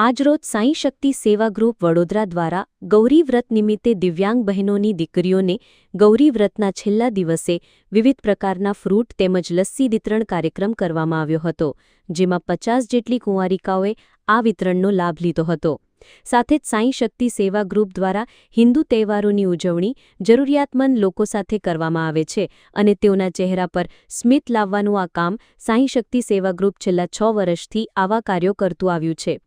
આજરોજ સાંઈ શક્તિ સેવા ગ્રુપ વડોદરા દ્વારા ગૌરી વ્રત નિમિત્તે દિવ્યાંગ બહેનોની દીકરીઓને ગૌરી વ્રતના છેલ્લા દિવસે વિવિધ પ્રકારના ફ્રૂટ તેમજ લસ્સી વિતરણ કાર્યક્રમ કરવામાં આવ્યો હતો, જેમાં 50 જેટલી કુંવારિકાઓએ આ વિતરણનો લાભ લીધો હતો। સાથે જ સાંઈ શક્તિ સેવા ગ્રુપ દ્વારા હિન્દુ તહેવારોની ઉજવણી જરૂરિયાતમંદ લોકો સાથે કરવામાં આવે છે અને તેઓના ચહેરા પર સ્મિત લાવવાનું આ કામ સાંઈ શક્તિ સેવા ગ્રુપ છેલ્લા 6 વર્ષથી આવા કાર્યો કરતું આવ્યું છે।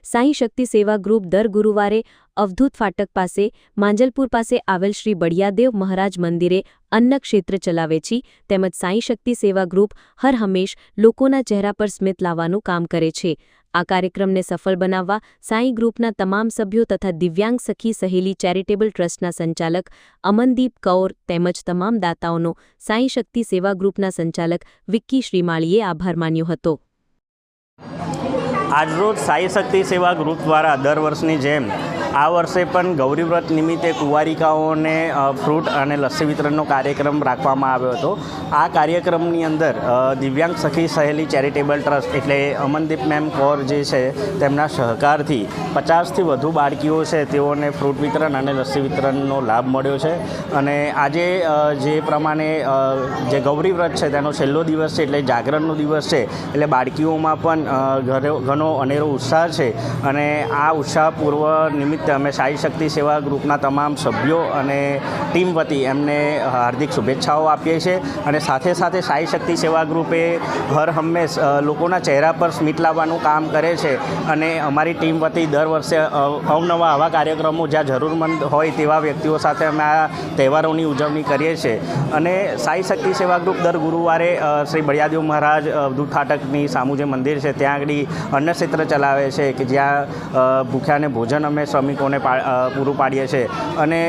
સાંઈ શક્તિ સેવા ગ્રુપ દર ગુરુવારે અવધૂત ફાટક પાસે માંજલપુર પાસે આવેલ શ્રી બળિયાદેવ મહારાજ મંદિરે અન્ન ક્ષેત્ર ચલાવે છે, તેમજ સાંઈ શક્તિ સેવા ગ્રુપ હર હંમેશ લોકોના ચહેરા પર સ્મિત લાવવાનું કામ કરે છે। આ કાર્યક્રમને સફળ બનાવવા સાંઈ ગ્રુપના તમામ સભ્યો તથા દિવ્યાંગ સખી સહેલી ચેરિટેબલ ટ્રસ્ટના સંચાલક અમનદીપ કૌર તેમજ તમામ દાતાઓનો સાંઈ શક્તિ સેવા ગ્રુપના સંચાલક વિક્કી શ્રીમાળીએ આભાર માન્યો હતો। આજરોજ સાંઈ શક્તિ સેવા ગ્રુપ દ્વારા દર વર્ષની જેમ આ વર્ષે પણ ગૌરી વ્રત નિમિત્તે કુંવારિકાઓને ફ્રૂટ અને લસ્સી વિતરણનો કાર્યક્રમ રાખવામાં આવ્યો હતો। આ કાર્યક્રમની અંદર દિવ્યાંગ સખી સહેલી ચેરિટેબલ ટ્રસ્ટ એટલે અમનદીપ મેમ કૌર જે છે તેમના સહકારથી 50થી વધુ બાળકીઓ છે તેઓને ફ્રૂટ વિતરણ અને લસ્સી વિતરણનો લાભ મળ્યો છે। અને આજે જે પ્રમાણે જે ગૌરી વ્રત છે તેનો છેલ્લો દિવસ છે એટલે જાગરણનો દિવસ છે, એટલે બાળકીઓમાં પણ ઘણો અનેરો ઉત્સાહ છે અને આ ઉત્સાહપૂર્વ નિમિત્તે અમે સાંઈ શક્તિ સેવા ગ્રુપના તમામ સભ્યો અને ટીમ વતી એમને હાર્દિક શુભેચ્છાઓ આપીએ છીએ અને સાથે સાથે સાંઈ શક્તિ સેવા ગ્રુપે હર હંમેશ લોકોના ચહેરા પર સ્મિત લાવવાનું કામ કરે છે અને અમારી ટીમ વતી દર વર્ષે અવનવા આવા કાર્યક્રમો જ્યાં જરૂરમંદ હોય તેવા વ્યક્તિઓ સાથે અમે આ તહેવારોની ઉજવણી કરીએ છીએ। અને સાંઈ શક્તિ સેવા ગ્રુપ દર ગુરુવારે શ્રી બળિયાદેવ મહારાજ અવધૂત ફાટકની સામું જે મંદિર છે ત્યાં આગળ અન્ન ક્ષેત્ર ચલાવે છે કે જ્યાં ભૂખ્યાને ભોજન અમે શ્રમિકોને પૂરું પાડીએ છીએ। અને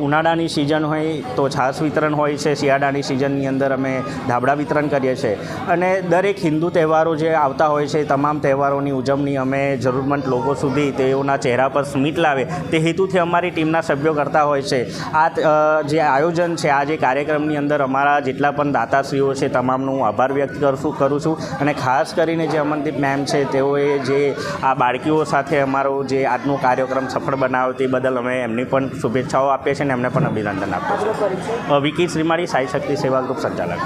ઉનાળાની સિઝન હોય તો છાશ વિતરણ હોય છે, શિયાળાની સિઝનની અંદર અમે ધાબળા વિતરણ કરીએ છીએ અને દરેક હિન્દુ તહેવારો જે આવતા હોય છે તમામ તહેવારોની ઉજવણી અમે જરૂરમંદ લોકો સુધી તેઓના ચહેરા પર સ્મિત લાવે તે હેતુથી અમારી ટીમના સભ્યો કરતા હોય છે। આ જે આયોજન છે, આ જે કાર્યક્રમની અંદર અમારા જેટલા પણ દાતાશ્રીઓ છે તમામનો હું આભાર વ્યક્ત કરું છું અને ખાસ કરીને જે અમનદીપ મેમ છે તેઓએ જે આ બાળકીઓ સાથે અમારો જે આજનો કાર્યક્રમ સફળ બનાવ્યો તે બદલ અમે એમની પણ શુભેચ્છાઓ આપીએ છીએ અને એમને પણ અભિનંદન આપીએ છીએ। વિકી શ્રીમાળી, સાંઈ શક્તિ સેવા ગ્રુપ સંચાલક।